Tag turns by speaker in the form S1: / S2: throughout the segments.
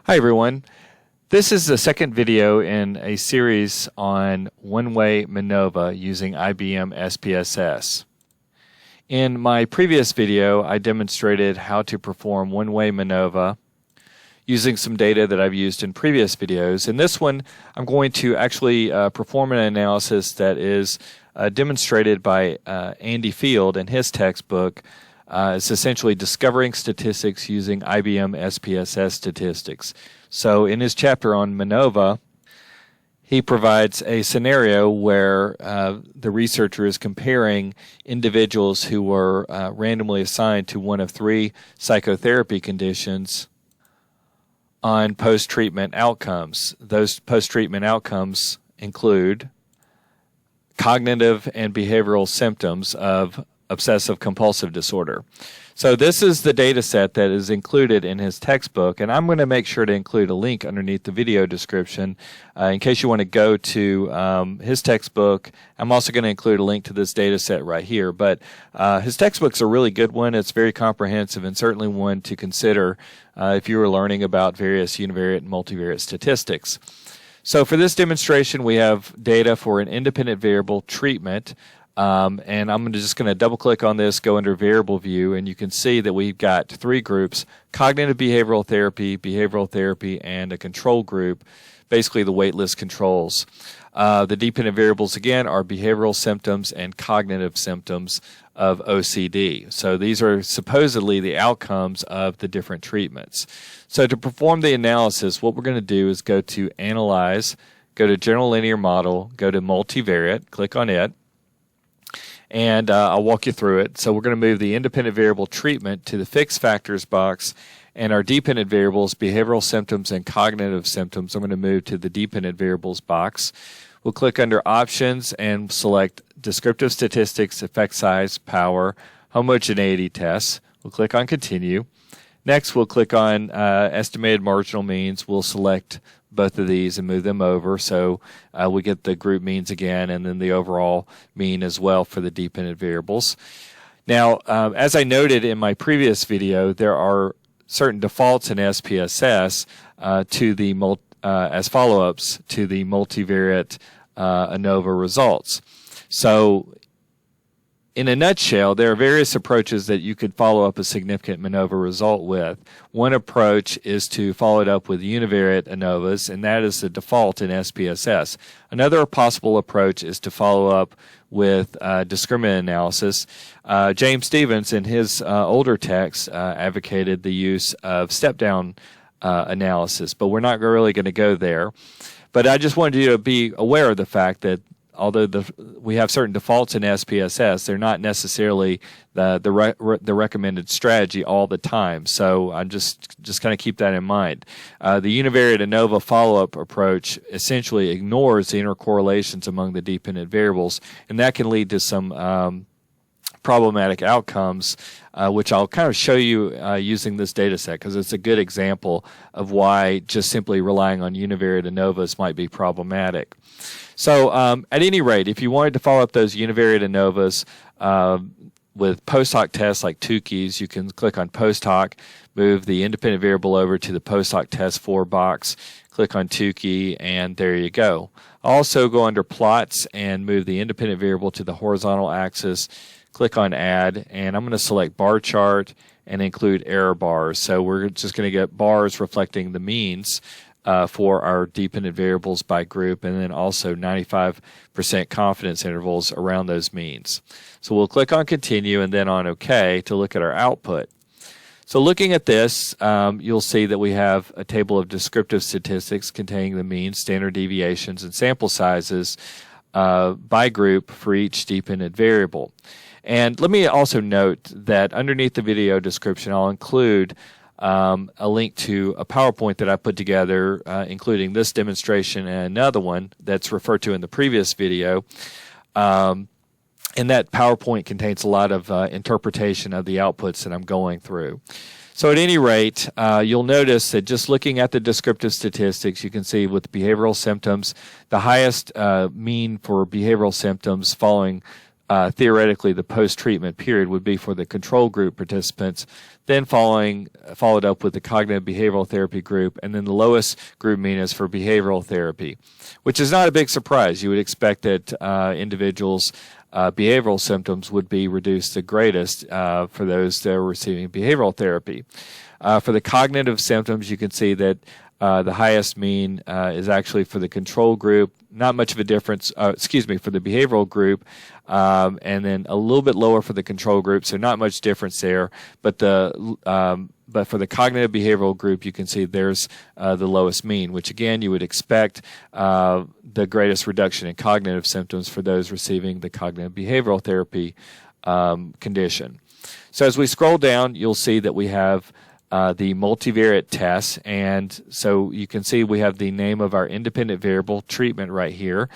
S1: Hi everyone. This is the second video in a series on one-way MANOVA using IBM SPSS. In my previous video, I demonstrated how to perform one-way MANOVA using some data that I've used in previous videos. In this one, I'm going to actually perform an analysis that is demonstrated by Andy Field in his textbook. It's essentially discovering statistics using IBM SPSS statistics. So in his chapter on MANOVA, he provides a scenario where the researcher is comparing individuals who were randomly assigned to one of three psychotherapy conditions on post-treatment outcomes. Those post-treatment outcomes include cognitive and behavioral symptoms of obsessive-compulsive disorder. So this is the data set that is included in his textbook, and I'm going to make sure to include a link underneath the video description in case you want to go to his textbook. I'm also going to include a link to this data set right here, but his textbook's a really good one. It's very comprehensive and certainly one to consider if you were learning about various univariate and multivariate statistics. So for this demonstration, we have data for an independent variable treatment. And I'm just going to double click on this, go under variable view, and you can see that we've got three groups: cognitive behavioral therapy, and a control group, basically the waitlist controls. The dependent variables again are behavioral symptoms and cognitive symptoms of OCD. So these are supposedly the outcomes of the different treatments. So to perform the analysis, what we're going to do is go to Analyze, go to General Linear Model, go to Multivariate, click on it. And I'll walk you through it. So we're going to move the independent variable treatment to the fixed factors box, and our dependent variables, behavioral symptoms and cognitive symptoms, I'm going to move to the dependent variables box. We'll click under Options and select Descriptive Statistics, Effect Size, Power, Homogeneity Tests. We'll click on Continue. Next, we'll click on Estimated Marginal Means. We'll select both of these and move them over, so we get the group means again and then the overall mean as well for the dependent variables. Now, as I noted in my previous video, there are certain defaults in SPSS as follow-ups to the multivariate ANOVA results. So in a nutshell, there are various approaches that you could follow up a significant MANOVA result with. One approach is to follow it up with univariate ANOVAs, and that is the default in SPSS. Another possible approach is to follow up with discriminant analysis. James Stevens, in his older text, advocated the use of step-down analysis, but we're not really going to go there. But I just wanted you to be aware of the fact that although we have certain defaults in SPSS, they're not necessarily the recommended strategy all the time. So I'm just kind of keep that in mind. The univariate ANOVA follow-up approach essentially ignores the intercorrelations among the dependent variables, and that can lead to some problematic outcomes, which I'll kind of show you using this data set, because it's a good example of why just simply relying on univariate ANOVAs might be problematic. So at any rate, if you wanted to follow up those univariate ANOVAs with post hoc tests like Tukey's, you can click on post hoc, move the independent variable over to the post hoc test 4 box, click on Tukey, and there you go. Also go under plots and move the independent variable to the horizontal axis, click on add, and I'm going to select bar chart and include error bars. So we're just going to get bars reflecting the means for our dependent variables by group, and then also 95% confidence intervals around those means. So we'll click on continue and then on OK to look at our output. So looking at this, you'll see that we have a table of descriptive statistics containing the means, standard deviations, and sample sizes by group for each dependent variable. And let me also note that underneath the video description, I'll include a link to a PowerPoint that I put together, including this demonstration and another one that's referred to in the previous video. And that PowerPoint contains a lot of interpretation of the outputs that I'm going through. So at any rate, you'll notice that just looking at the descriptive statistics, you can see with behavioral symptoms, the highest mean for behavioral symptoms following theoretically the post-treatment period would be for the control group participants, then followed up with the cognitive behavioral therapy group, and then the lowest group mean is for behavioral therapy, which is not a big surprise. You would expect that individuals' behavioral symptoms would be reduced the greatest for those that are receiving behavioral therapy. For the cognitive symptoms, you can see that the highest mean is actually for the control group, not much of a difference, for the behavioral group, and then a little bit lower for the control group, so not much difference there. But for the cognitive behavioral group, you can see there's the lowest mean, which again you would expect the greatest reduction in cognitive symptoms for those receiving the cognitive behavioral therapy condition. So as we scroll down, you'll see that we have the multivariate tests, and so you can see we have the name of our independent variable treatment right here,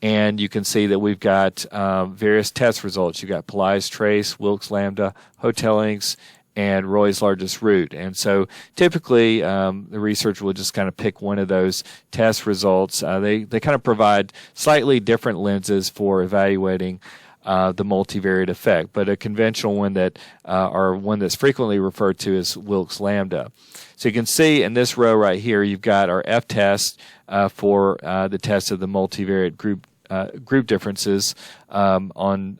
S1: and you can see that we've got various test results. You've got Pillai's trace, Wilks lambda, Hotelling's, and Roy's largest root. And so typically the researcher will just kind of pick one of those test results. They kind of provide slightly different lenses for evaluating the multivariate effect, but a conventional one that or one that's frequently referred to as Wilks lambda. So you can see in this row right here, you've got our F test for the test of the multivariate group differences on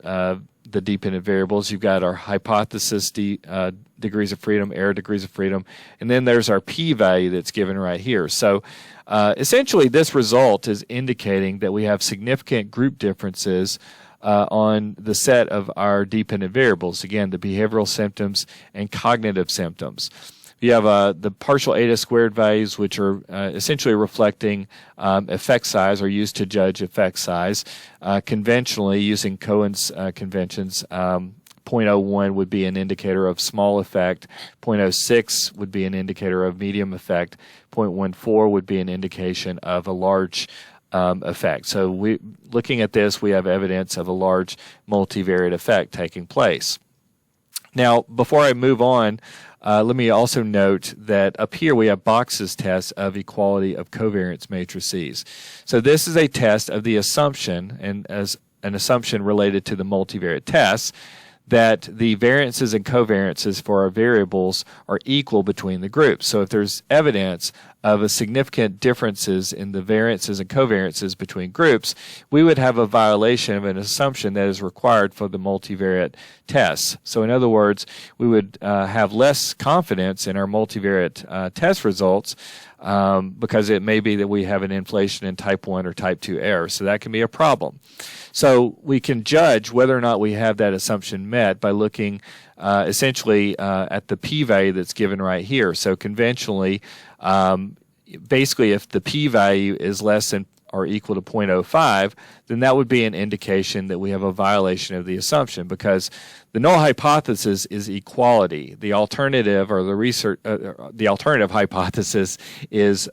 S1: the dependent variables. You've got our hypothesis degrees of freedom, error degrees of freedom, and then there's our p-value that's given right here. So essentially, this result is indicating that we have significant group differences on the set of our dependent variables, again, the behavioral symptoms and cognitive symptoms. You have the partial eta squared values, which are essentially reflecting effect size, or used to judge effect size. Conventionally, using Cohen's conventions, 0.01 would be an indicator of small effect, 0.06 would be an indicator of medium effect, 0.14 would be an indication of a large effect. So looking at this, we have evidence of a large multivariate effect taking place. Now, before I move on, let me also note that up here we have Box's test of equality of covariance matrices. So this is a test of the assumption, and as an assumption related to the multivariate tests, that the variances and covariances for our variables are equal between the groups. So if there's evidence of a significant differences in the variances and covariances between groups, we would have a violation of an assumption that is required for the multivariate tests. So in other words, we would have less confidence in our multivariate test results because it may be that we have an inflation in type 1 or type 2 error. So that can be a problem. So we can judge whether or not we have that assumption met by looking essentially at the p-value that's given right here. So conventionally, basically if the p-value is less than or equal to 0.05, then that would be an indication that we have a violation of the assumption, because the null hypothesis is equality. The alternative, or the alternative hypothesis is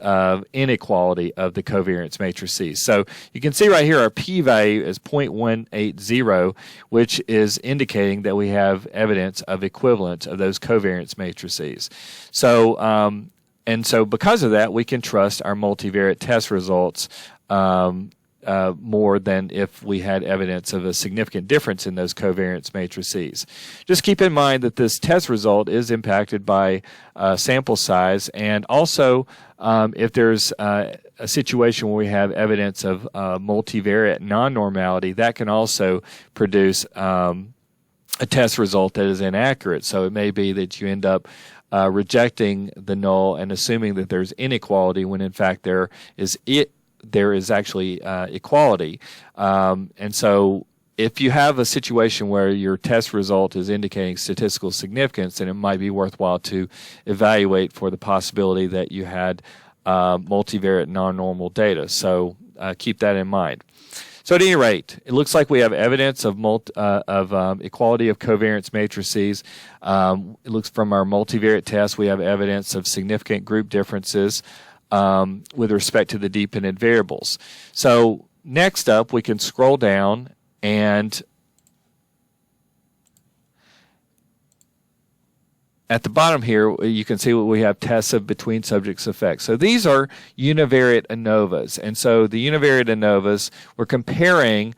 S1: inequality of the covariance matrices. So you can see right here our p-value is 0.180, which is indicating that we have evidence of equivalence of those covariance matrices. So and so because of that, we can trust our multivariate test results more than if we had evidence of a significant difference in those covariance matrices. Just keep in mind that this test result is impacted by sample size, and also if there's a situation where we have evidence of multivariate non-normality, that can also produce a test result that is inaccurate. So it may be that you end up rejecting the null and assuming that there's inequality when in fact there is actually equality. And so if you have a situation where your test result is indicating statistical significance, then it might be worthwhile to evaluate for the possibility that you had multivariate non-normal data. So keep that in mind. So at any rate, it looks like we have evidence of equality of covariance matrices. It looks from our multivariate test we have evidence of significant group differences with respect to the dependent variables. So next up, we can scroll down, and at the bottom here, you can see what we have tests of between subjects effects. So these are univariate ANOVAs. And so the univariate ANOVAs, we're comparing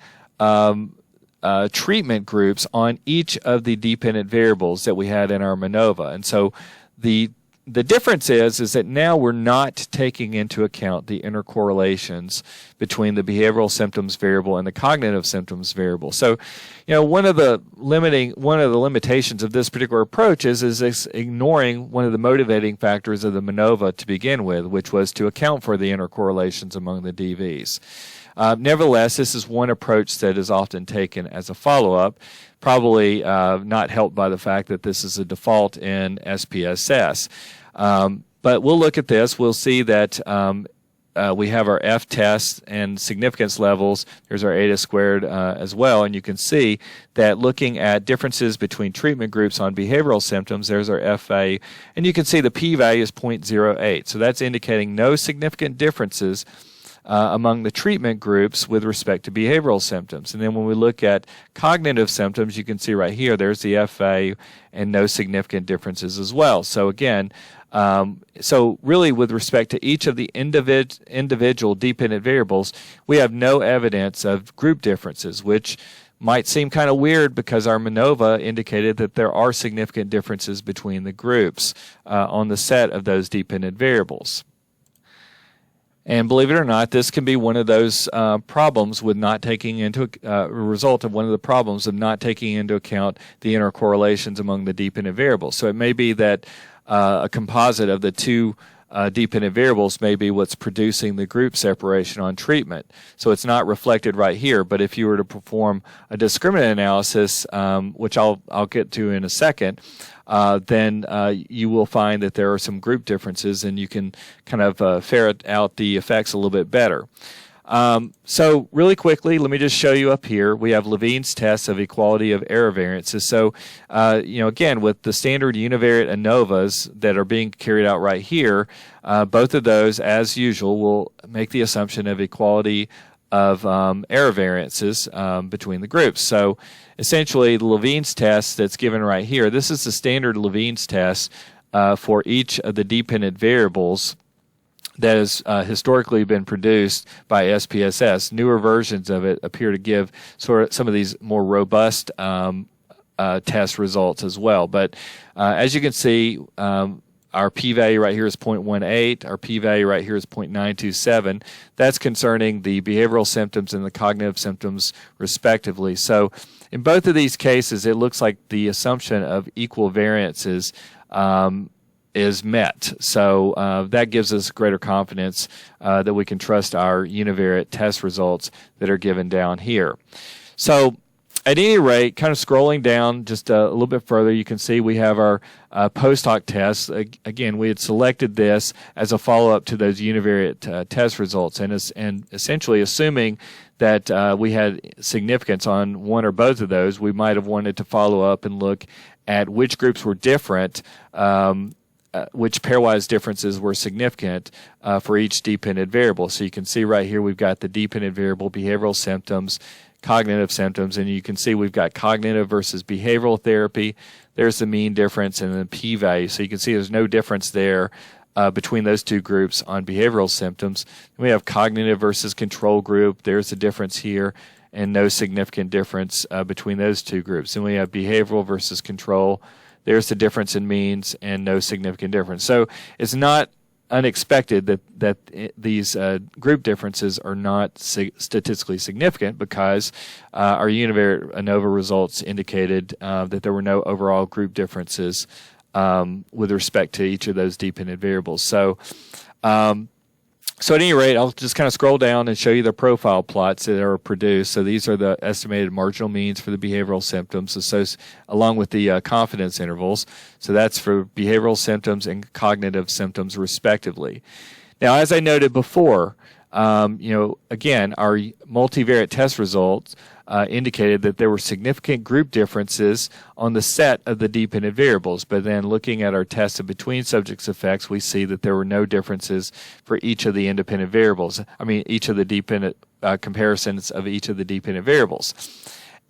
S1: treatment groups on each of the dependent variables that we had in our MANOVA. And so the difference is that now we're not taking into account the intercorrelations between the behavioral symptoms variable and the cognitive symptoms variable. So, one of the limitations of this particular approach is ignoring one of the motivating factors of the MANOVA to begin with, which was to account for the intercorrelations among the DVs. Nevertheless, this is one approach that is often taken as a follow-up, probably not helped by the fact that this is a default in SPSS. But we'll look at this. We'll see that we have our F tests and significance levels. There's our eta squared as well. And you can see that looking at differences between treatment groups on behavioral symptoms, there's our FA. And you can see the p-value is 0.08. So that's indicating no significant differences among the treatment groups with respect to behavioral symptoms. And then when we look at cognitive symptoms, you can see right here, there's the FA and no significant differences as well. So again, so really with respect to each of the individual dependent variables, we have no evidence of group differences, which might seem kind of weird because our MANOVA indicated that there are significant differences between the groups on the set of those dependent variables. And believe it or not, this can be one of those problems with not taking into a result of one of the problems of not taking into account the intercorrelations among the dependent variables. So it may be that a composite of the two dependent variables may be what's producing the group separation on treatment. So it's not reflected right here. But if you were to perform a discriminant analysis, which I'll get to in a second, then you will find that there are some group differences, and you can kind of ferret out the effects a little bit better. So really quickly, let me just show you up here. We have Levine's test of equality of error variances. So, again, with the standard univariate ANOVAs that are being carried out right here, both of those, as usual, will make the assumption of equality of error variances between the groups. So essentially, the Levine's test that's given right here, this is the standard Levine's test for each of the dependent variables that has historically been produced by SPSS. Newer versions of it appear to give sort of some of these more robust test results as well. But as you can see, our p-value right here is 0.18. Our p-value right here is 0.927. That's concerning the behavioral symptoms and the cognitive symptoms respectively. So in both of these cases, it looks like the assumption of equal variances is met. So that gives us greater confidence that we can trust our univariate test results that are given down here. So at any rate, kind of scrolling down just a little bit further, you can see we have our post hoc tests. Again, we had selected this as a follow-up to those univariate test results, and essentially assuming that we had significance on one or both of those, we might have wanted to follow up and look at which groups were different, which pairwise differences were significant for each dependent variable. So you can see right here we've got the dependent variable behavioral symptoms, cognitive symptoms, and you can see we've got cognitive versus behavioral therapy. There's the mean difference and the p-value. So you can see there's no difference there between those two groups on behavioral symptoms. And we have cognitive versus control group. There's the difference here, and no significant difference between those two groups. And we have behavioral versus control. There's the difference in means and no significant difference. So it's not unexpected that these group differences are not statistically significant because our univariate ANOVA results indicated that there were no overall group differences with respect to each of those dependent variables. So at any rate, I'll just kind of scroll down and show you the profile plots that are produced. So these are the estimated marginal means for the behavioral symptoms, along with the confidence intervals. So that's for behavioral symptoms and cognitive symptoms, respectively. Now, as I noted before, again, our multivariate test results indicated that there were significant group differences on the set of the dependent variables. But then looking at our test of between subjects effects, we see that there were no differences for each of the independent variables. Each of the dependent comparisons of each of the dependent variables.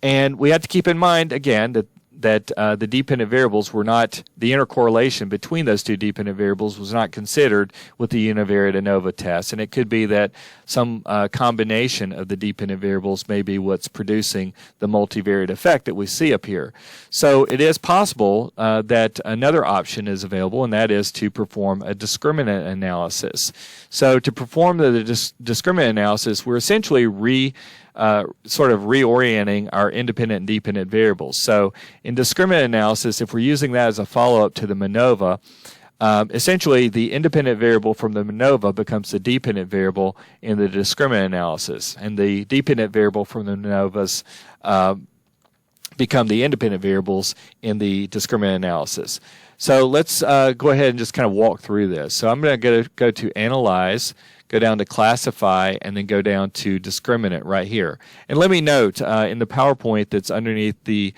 S1: And we have to keep in mind, again, that the dependent variables were not, the intercorrelation between those two dependent variables was not considered with the univariate ANOVA test. And it could be that some combination of the dependent variables may be what's producing the multivariate effect that we see up here. So it is possible that another option is available, and that is to perform a discriminant analysis. So to perform the discriminant analysis, we're essentially sort of reorienting our independent and dependent variables. So in discriminant analysis, if we're using that as a follow-up to the MANOVA, essentially the independent variable from the MANOVA becomes the dependent variable in the discriminant analysis, and the dependent variable from the MANOVAs become the independent variables in the discriminant analysis. So let's go ahead and just kind of walk through this. So I'm going to go to Analyze, go down to Classify, and then go down to Discriminant right here. And let me note, in the PowerPoint that's underneath the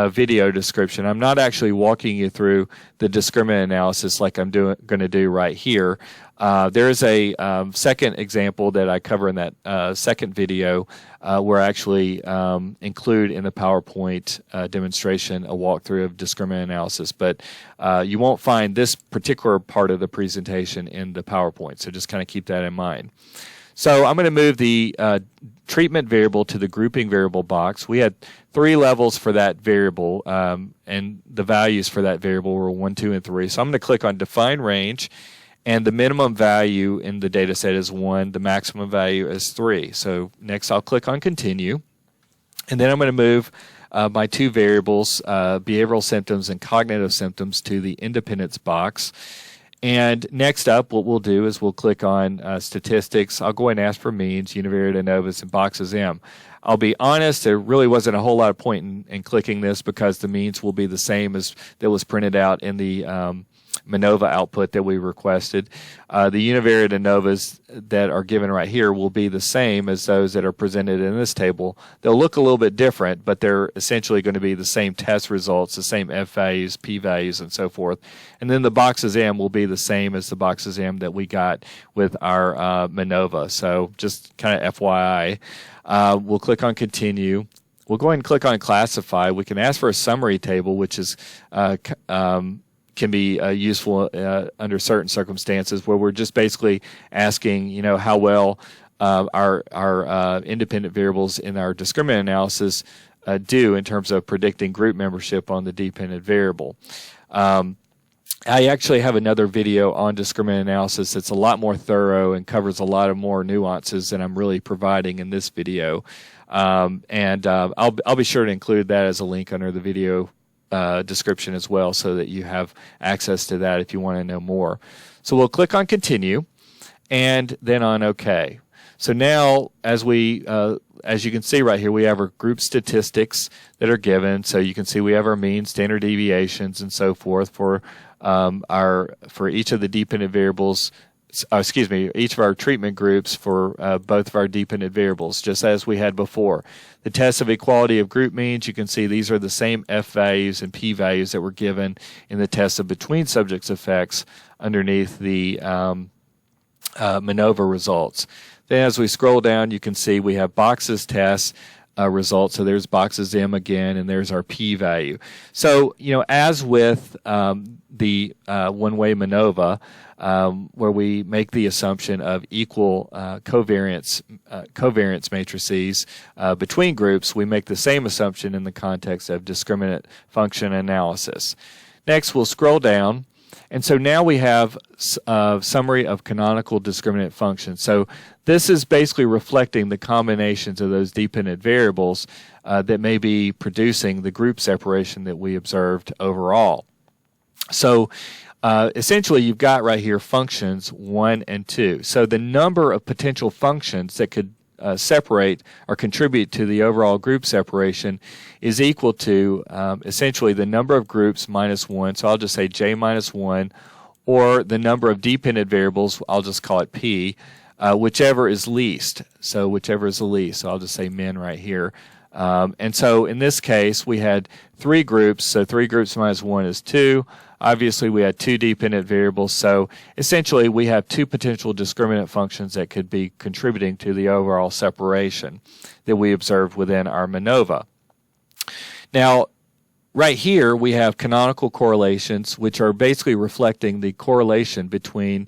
S1: video description, I'm not actually walking you through the discriminant analysis like I'm going to do right here. There is a second example that I cover in that second video where I actually include in the PowerPoint demonstration a walkthrough of discriminant analysis, but you won't find this particular part of the presentation in the PowerPoint, so just kind of keep that in mind. So I'm going to move the treatment variable to the grouping variable box. We had 3 levels for that variable, and the values for that variable were 1, 2, and 3. So I'm going to click on Define Range, and the minimum value in the data set is 1, the maximum value is 3. So next I'll click on Continue, and then I'm going to move my 2 variables, behavioral symptoms and cognitive symptoms, to the independence box. And next up, what we'll do is we'll click on Statistics. I'll go ahead and ask for means, univariate ANOVAs, and boxes M. I'll be honest, there really wasn't a whole lot of point in clicking this because the means will be the same as that was printed out in the MANOVA output that we requested. The univariate ANOVAs that are given right here will be the same as those that are presented in this table. They'll look a little bit different, but they're essentially going to be the same test results, the same F values, P values, and so forth. And then the boxes M will be the same as the boxes M that we got with our MANOVA. So just kind of FYI. We'll click on Continue. We'll go ahead and click on Classify. We can ask for a summary table, which is can be useful under certain circumstances, where we're just basically asking, you know, how well our independent variables in our discriminant analysis do in terms of predicting group membership on the dependent variable. I actually have another video on discriminant analysis that's a lot more thorough and covers a lot of more nuances than I'm really providing in this video. I'll be sure to include that as a link under the video description as well, so that you have access to that if you want to know more. So we'll click on Continue and then on OK. So now, as you can see right here, we have our group statistics that are given. So you can see we have our mean, standard deviations, and so forth for each of the dependent variables. Each of our treatment groups for both of our dependent variables, just as we had before. The test of equality of group means, you can see these are the same F values and P values that were given in the test of between subjects effects underneath the MANOVA results. Then as we scroll down, you can see we have boxes tests results. So there's boxes M again, and there's our P value. So, you know, as with the one-way MANOVA, where we make the assumption of equal covariance matrices between groups, we make the same assumption in the context of discriminant function analysis. Next, we'll scroll down, and so now we have a summary of canonical discriminant functions. So this is basically reflecting the combinations of those dependent variables that may be producing the group separation that we observed overall. So essentially, you've got right here functions 1 and 2. So the number of potential functions that could separate or contribute to the overall group separation is equal to essentially the number of groups minus 1. So I'll just say J minus 1, or the number of dependent variables, I'll just call it P, whichever is least. So whichever is the least. So I'll just say min right here. And so in this case, we had 3 groups. So 3 groups minus 1 is 2. Obviously, we had 2 dependent variables, so essentially we have 2 potential discriminant functions that could be contributing to the overall separation that we observed within our MANOVA. Now, right here we have canonical correlations, which are basically reflecting the correlation between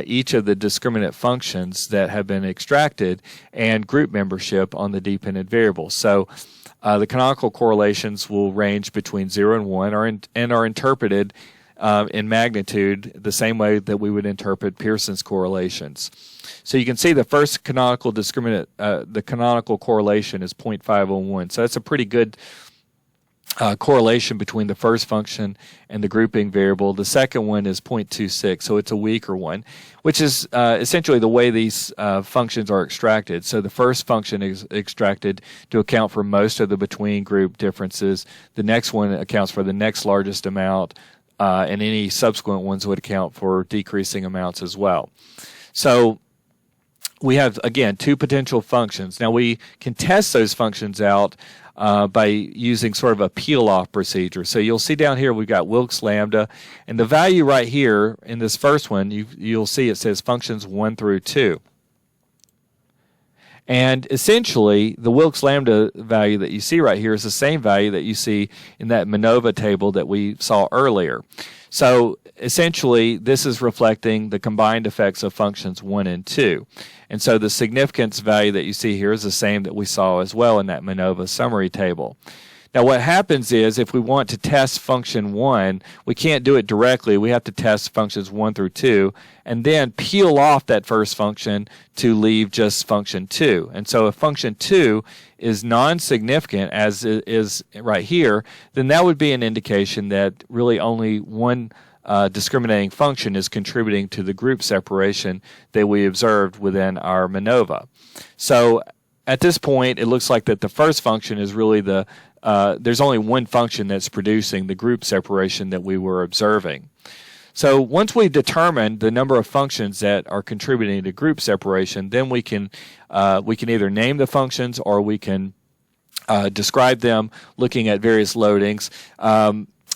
S1: each of the discriminant functions that have been extracted and group membership on the dependent variable. So the canonical correlations will range between 0 and 1 and are interpreted in magnitude the same way that we would interpret Pearson's correlations. So you can see the first canonical discriminant, the canonical correlation is 0.501. So that's a pretty good correlation between the first function and the grouping variable. The second one is 0.26, so it's a weaker one, which is essentially the way these functions are extracted. So the first function is extracted to account for most of the between group differences. The next one accounts for the next largest amount, and any subsequent ones would account for decreasing amounts as well. So we have, again, two potential functions. Now we can test those functions out by using sort of a peel-off procedure. So you'll see down here we've got Wilks lambda, and the value right here in this first one, you'll see it says functions 1 through 2. And essentially, the Wilks lambda value that you see right here is the same value that you see in that MANOVA table that we saw earlier. So essentially, this is reflecting the combined effects of functions 1 and 2. And so the significance value that you see here is the same that we saw as well in that MANOVA summary table. Now what happens is if we want to test function 1, we can't do it directly. We have to test functions 1 through 2 and then peel off that first function to leave just function 2. And so if function 2 is non-significant, as it is right here, then that would be an indication that really only one discriminating function is contributing to the group separation that we observed within our MANOVA. So at this point, it looks like that the first function is really there's only one function that's producing the group separation that we were observing. So once we determine the number of functions that are contributing to group separation, then we can either name the functions or we can describe them looking at various loadings.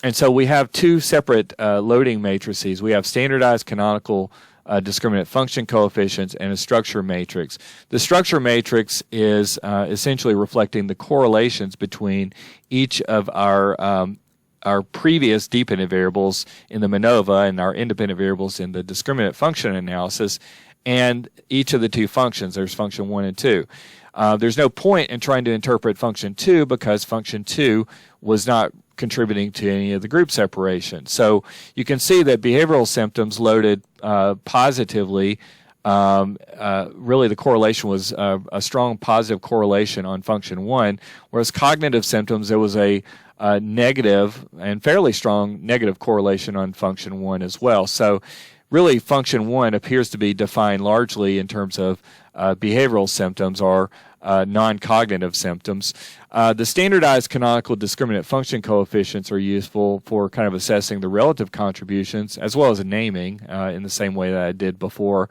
S1: And so we have two separate loading matrices. We have standardized canonical discriminant function coefficients and a structure matrix. The structure matrix is essentially reflecting the correlations between each of our previous dependent variables in the MANOVA and our independent variables in the discriminant function analysis and each of the two functions. There's function 1 and 2. There's no point in trying to interpret function 2 because function 2 was not contributing to any of the group separation. So you can see that behavioral symptoms loaded positively. Really the correlation was a strong positive correlation on function 1, whereas cognitive symptoms, there was a negative and fairly strong negative correlation on function 1 as well. So really function 1 appears to be defined largely in terms of behavioral symptoms or non-cognitive symptoms. The standardized canonical discriminant function coefficients are useful for kind of assessing the relative contributions as well as a naming in the same way that I did before.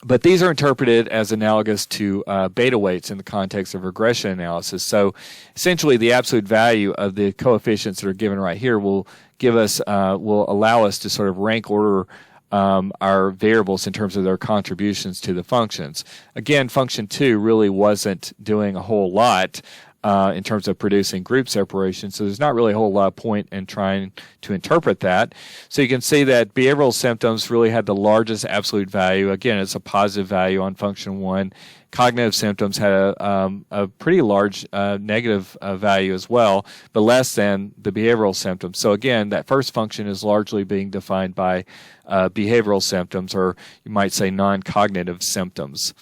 S1: But these are interpreted as analogous to beta weights in the context of regression analysis. So essentially the absolute value of the coefficients that are given right here will allow us to sort of rank order our variables in terms of their contributions to the functions. Again, function 2 really wasn't doing a whole lot in terms of producing group separation, so there's not really a whole lot of point in trying to interpret that. So you can see that behavioral symptoms really had the largest absolute value. Again, it's a positive value on function 1. Cognitive symptoms had a pretty large negative value as well, but less than the behavioral symptoms. So again, that first function is largely being defined by behavioral symptoms, or you might say non-cognitive symptoms.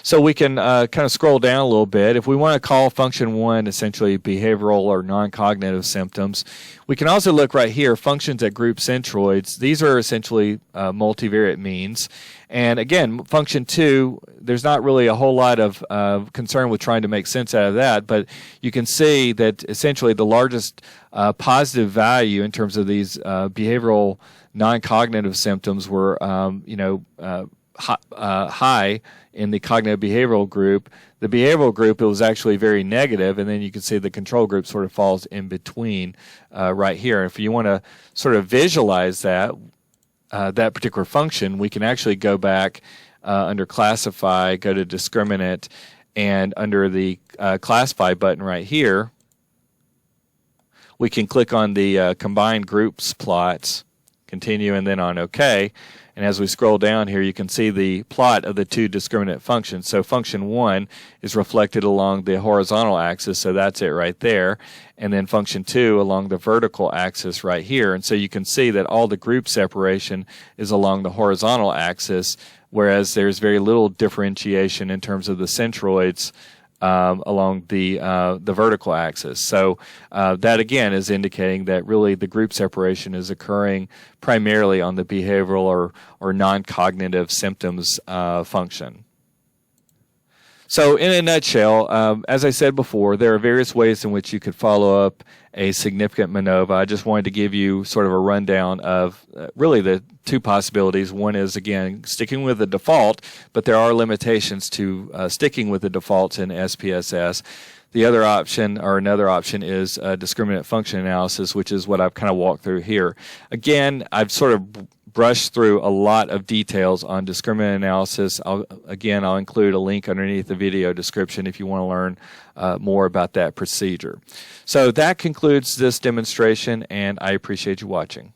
S1: So we can kind of scroll down a little bit. If we want to call function 1 essentially behavioral or non-cognitive symptoms, we can also look right here, functions at group centroids. These are essentially multivariate means. And again, function 2, there's not really a whole lot of concern with trying to make sense out of that, but you can see that essentially the largest positive value in terms of these behavioral non-cognitive symptoms were high in the cognitive behavioral group. The behavioral group, it was actually very negative, and then you can see the control group sort of falls in between right here. If you want to sort of visualize that particular function, we can actually go back under classify, go to discriminant, And under the Classify button right here, we can click on the Combine Groups Plots, continue, and then on OK. And as we scroll down here, you can see the plot of the two discriminant functions. So function 1 is reflected along the horizontal axis, so that's it right there. And then function 2 along the vertical axis right here. And so you can see that all the group separation is along the horizontal axis, whereas there's very little differentiation in terms of the centroids along the vertical axis. So that again is indicating that really the group separation is occurring primarily on the behavioral or non-cognitive symptoms function. So in a nutshell, as I said before, there are various ways in which you could follow up a significant MANOVA. I just wanted to give you sort of a rundown of really the two possibilities. One is, again, sticking with the default, but there are limitations to sticking with the defaults in SPSS. The other option, or another option, is discriminant function analysis, which is what I've kind of walked through here. Again, I've sort of brushed through a lot of details on discriminant analysis. I'll include a link underneath the video description if you want to learn more about that procedure. So that concludes this demonstration, and I appreciate you watching.